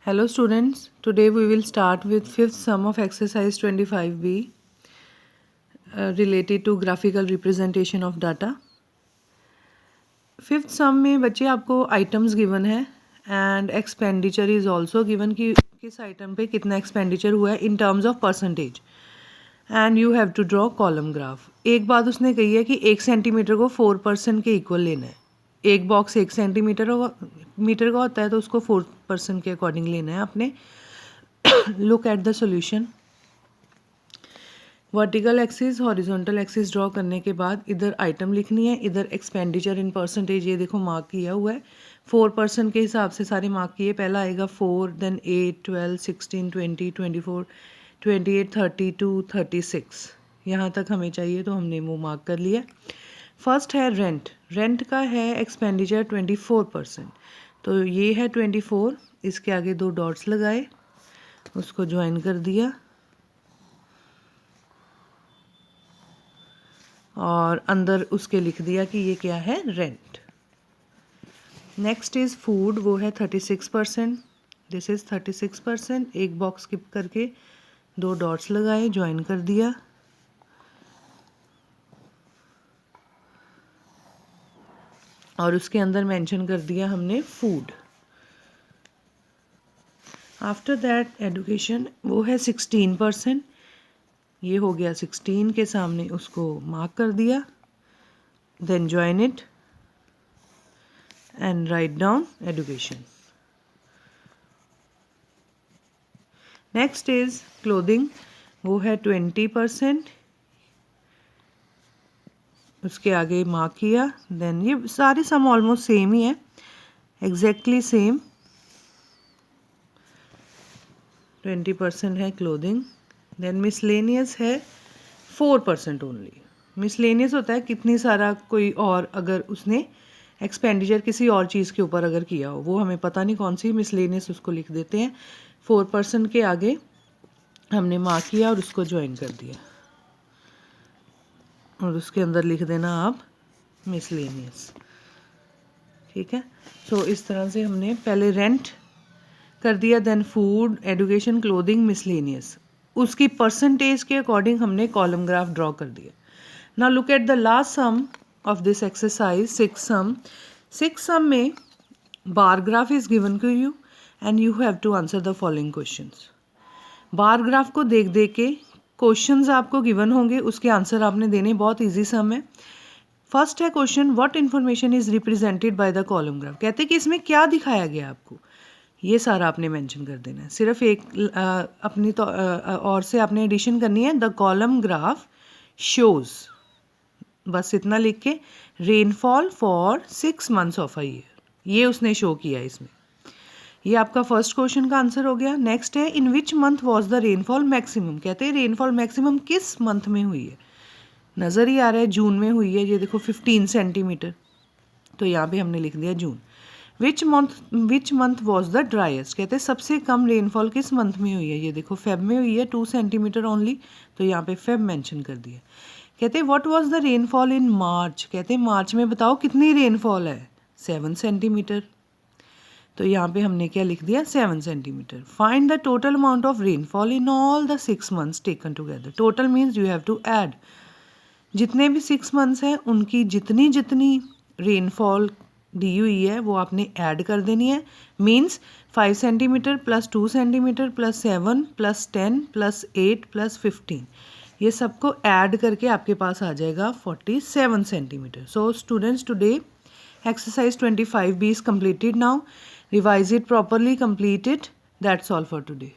Hello students, today we will start with fifth sum of exercise 25B related to graphical representation of data. Fifth sum में बच्चे आपको items given है and expenditure is also given कि किस item पे कितना expenditure हुआ है in terms of percentage and you have to draw column graph. एक बात उसने कही है कि 1 सेंटीमीटर को 4% के इक्वल लेना है. एक बॉक्स 1 सेंटीमीटर मीटर का होता है तो उसको 4% के अकॉर्डिंग लेना है आपने. Look at the solution. Vertical axis horizontal axis draw करने के बाद इधर आइटम लिखनी है, इधर एक्सपेंडिचर इन परसेंटेज ये देखो मार्क किया हुआ है. 4% के हिसाब से सारे मार्क किए. पहला आएगा 4, देन 8, 12, 16, 20, 24, 28, 32, 36. यहाँ तक हमें चाहिए तो हमने वो मार्क कर लिया. फर्स्ट है रेंट. रेंट का है एक्सपेंडिचर 24%. तो ये है 24. इसके आगे 2 डॉट्स लगाए, उसको ज्वाइन कर दिया और अंदर उसके लिख दिया कि ये क्या है, रेंट. नेक्स्ट इज़ फूड, वो है 36%. This is 36%. एक बॉक्स स्किप करके 2 डॉट्स लगाए, ज्वाइन कर दिया और उसके अंदर मेंशन कर दिया हमने फूड. आफ्टर दैट एडुकेशन, वो है 16%. ये हो गया 16 के सामने उसको मार्क कर दिया. Then join it and write down education. Next is clothing, वो है 20%. उसके आगे मार्क किया. देन ये सारे सम ऑलमोस्ट सेम ही है, एग्जैक्टली सेम. 20% है क्लोथिंग. देन मिसलेनियस है 4% ओनली. मिसलेनियस होता है कितनी सारा कोई और अगर उसने एक्सपेंडिचर किसी और चीज़ के ऊपर अगर किया हो, वो हमें पता नहीं कौन सी. मिसलेनियस उसको लिख देते हैं. 4% के आगे हमने मार्क किया और उसको ज्वाइन कर दिया और उसके अंदर लिख देना आप मिसलेनियस. ठीक है. सो इस तरह से हमने पहले रेंट कर दिया, then food, education, clothing, miscellaneous. उसकी परसेंटेज के अकॉर्डिंग हमने कॉलम ग्राफ ड्रॉ कर दिया. Now look at the last sum of this exercise, six sum. Six sum में bar graph is given to you and you have to answer the following questions. Bar graph को देख देख के questions आपको given होंगे, उसके answer आपने देने. बहुत ईजी सम है. फर्स्ट है question, what information is represented by the column graph. कहते हैं कि इसमें क्या दिखाया गया आपको, ये सारा आपने मेंशन कर देना है. सिर्फ एक अपनी तो और से आपने एडिशन करनी है. द कॉलम ग्राफ शोज, बस इतना लिख के, rainfall for 6 months of a year. ये उसने शो किया इसमें. ये आपका फर्स्ट क्वेश्चन का आंसर हो गया. नेक्स्ट है, in which month was the rainfall maximum. कहते हैं रेनफॉल मैक्सिमम किस मंथ में हुई है. नज़र ही आ रहा है जून में हुई है. ये देखो 15 सेंटीमीटर, तो यहाँ पे हमने लिख दिया June. Which month was the driest. कहते हैं सबसे कम रेनफॉल किस मंथ में हुई है. ये देखो फेब में हुई है, 2 सेंटीमीटर ओनली, तो यहाँ पे फेब मेंशन कर दिया. कहते हैं what was the rainfall in March. कहते हैं मार्च में बताओ कितनी रेनफॉल है, 7 सेंटीमीटर, तो यहाँ पे हमने क्या लिख दिया, 7 centimetre. Find the total amount of rainfall in all the 6 months taken together. Total means you have to add, जितने भी 6 months हैं उनकी जितनी जितनी रेनफॉल दी हुई है वो आपने ऐड कर देनी है. Means 5 centimetre plus 2 centimetre plus 7 plus 10 plus 8 plus 15, ये सबको ऐड करके आपके पास आ जाएगा 47 centimetre. So students, today exercise 25B is completed now. Revise it properly, complete it. That's all for today.